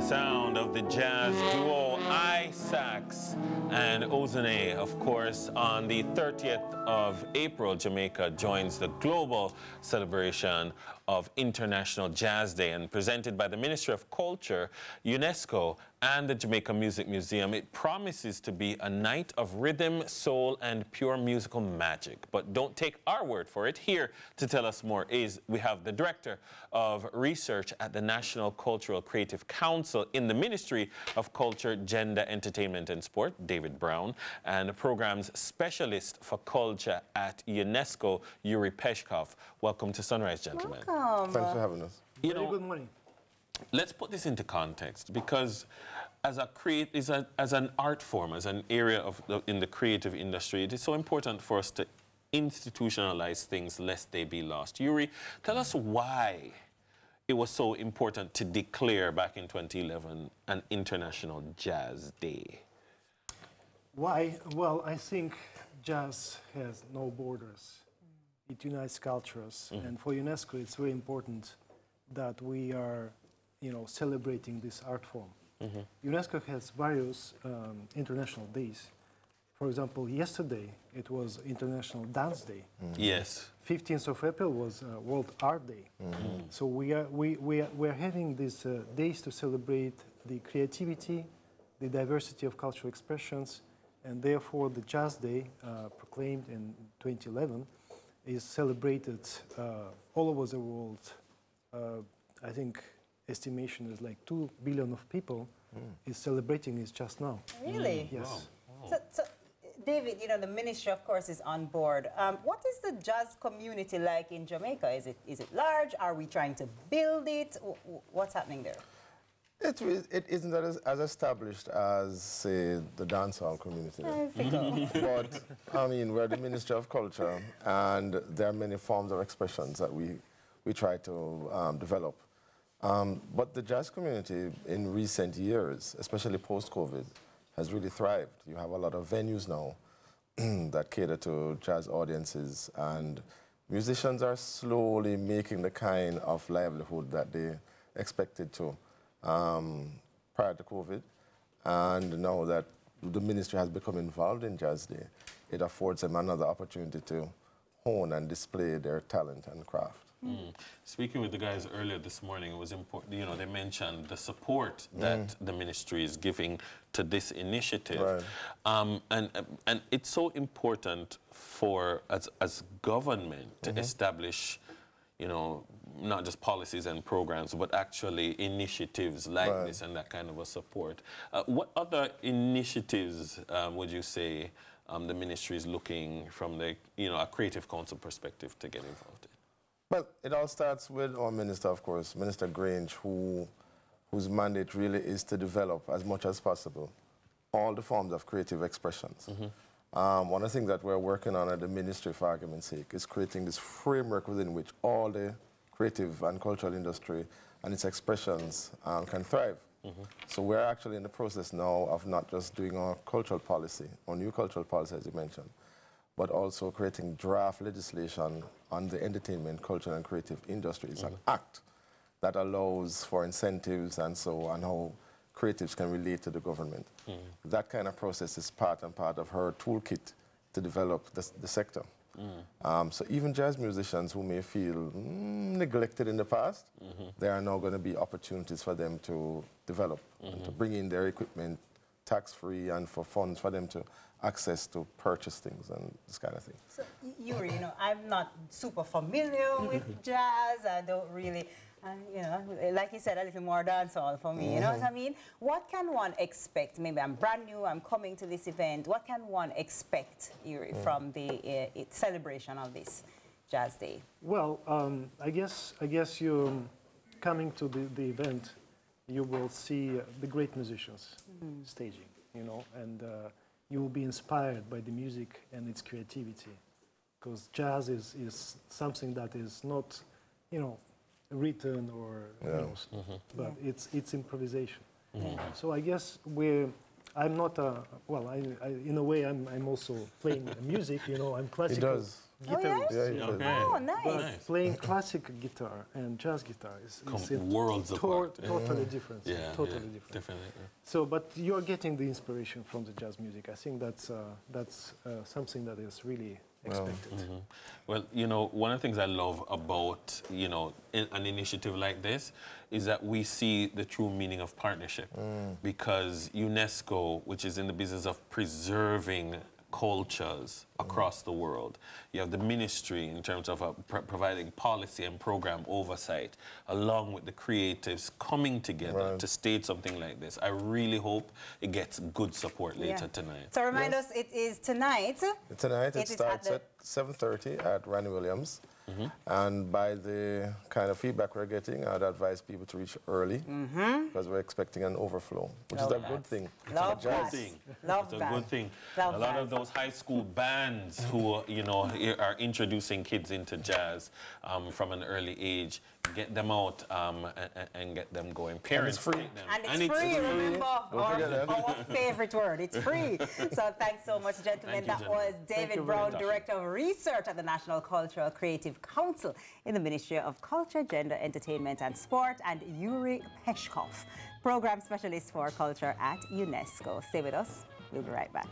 sound of the jazz duo I-Sax and Ozone. Of course, on the 30th of April, Jamaica joins the global celebration of International Jazz Day, and presented by the Ministry of Culture, UNESCO, and the Jamaica Music Museum. It promises to be a night of rhythm, soul, and pure musical magic. But don't take our word for it. Here to tell us more is we have the Director of Research at the National Cultural Creative Council in the Ministry of Culture, Gender, Entertainment, and Sport, David Brown, and the Program's Specialist for Culture at UNESCO, Yuri Peshkov. Welcome to Sunrise, gentlemen. Welcome. Thanks for having us. Good morning. Let's put this into context, because as an art form, as an area in the creative industry, it is so important for us to institutionalize things lest they be lost. Yuri, tell us why it was so important to declare back in 2011 an International Jazz Day. Why? Well, I think jazz has no borders. It unites cultures, and for UNESCO, it's very important that we are, celebrating this art form. UNESCO has various international days. For example, yesterday it was International Dance Day. Yes. 15th of April was World Art Day. So we are having these days to celebrate the creativity, the diversity of cultural expressions, and therefore the Jazz Day, proclaimed in 2011, is celebrated all over the world. I think estimation is like 2 billion of people is celebrating this just now. Really? Yes. Wow. So, David, the ministry, of course, is on board. What is the jazz community like in Jamaica? Is it large? Are we trying to build it? What's happening there? It isn't as established as, say, the dancehall community. But, I mean, we're the Ministry of Culture, and there are many forms of expressions that we try to develop. But the jazz community in recent years, especially post-COVID, has really thrived. You have a lot of venues now that cater to jazz audiences, and musicians are slowly making the kind of livelihood that they expected to prior to COVID. And now that the ministry has become involved in Jazz Day, it affords them another opportunity to hone and display their talent and craft. Speaking with the guys earlier this morning, it was important, they mentioned the support that the ministry is giving to this initiative. Right. And it's so important for, as government, to establish, not just policies and programs, but actually initiatives like this and that kind of a support. What other initiatives would you say the ministry is looking from the, a creative council perspective to get involved in? Well, it all starts with our minister, of course, Minister Grange, whose mandate really is to develop as much as possible all the forms of creative expressions. One of the things that we're working on at the ministry, for argument's sake, is creating this framework within which all the creative and cultural industry and its expressions can thrive. So we're actually in the process now of not just doing our cultural policy, our new cultural policy, as you mentioned, but also creating draft legislation on the entertainment, cultural, and creative industries, an act that allows for incentives and so on, how creatives can relate to the government. That kind of process is part of her toolkit to develop the sector. So even jazz musicians who may feel neglected in the past, there are now going to be opportunities for them to develop and to bring in their equipment tax-free and for funds for them to access to purchase things and this kind of thing. So, Yuri, I'm not super familiar with jazz. I don't really, like you said, a little more dancehall for me, you know what I mean? What can one expect? Maybe I'm brand new, I'm coming to this event. What can one expect, Yuri, from the celebration of this Jazz Day? Well, I guess you're coming to the event, you will see the great musicians staging, and you will be inspired by the music and its creativity, because jazz is something that is not, written or, but it's improvisation. So I guess I'm not in a way, I'm also playing music, I'm classical. guitarist. Yeah, he plays. Okay. Oh, nice. But playing classic guitar and jazz guitar is worlds apart. Totally different. Yeah, totally yeah, different. definitely. So, but you're getting the inspiration from the jazz music. I think that's something that is really expected. Well, you know, one of the things I love about, you know, an initiative like this is that we see the true meaning of partnership because UNESCO, which is in the business of preserving cultures across the world. You have the ministry in terms of providing policy and program oversight, along with the creatives coming together to stage something like this. I really hope it gets good support later tonight. So remind us, it is tonight. Tonight it starts at 7:30 at Randy Williams. And by the kind of feedback we're getting, I'd advise people to reach early because we're expecting an overflow, which is a good thing. Love that. Love It's a that. good thing. Love a lot that. of those high school bands who, you know, are introducing kids into jazz from an early age, get them out and get them going. Parents, free. take them. And it's free, remember, our that. favorite word, it's free. So thanks so much, gentlemen. Thank you, That was David Brown, much. Director of Research at the National Cultural Creative Council in the Ministry of Culture, Gender, Entertainment and Sport, and Yuri Peshkov, Program Specialist for Culture at UNESCO. Stay with us. We'll be right back.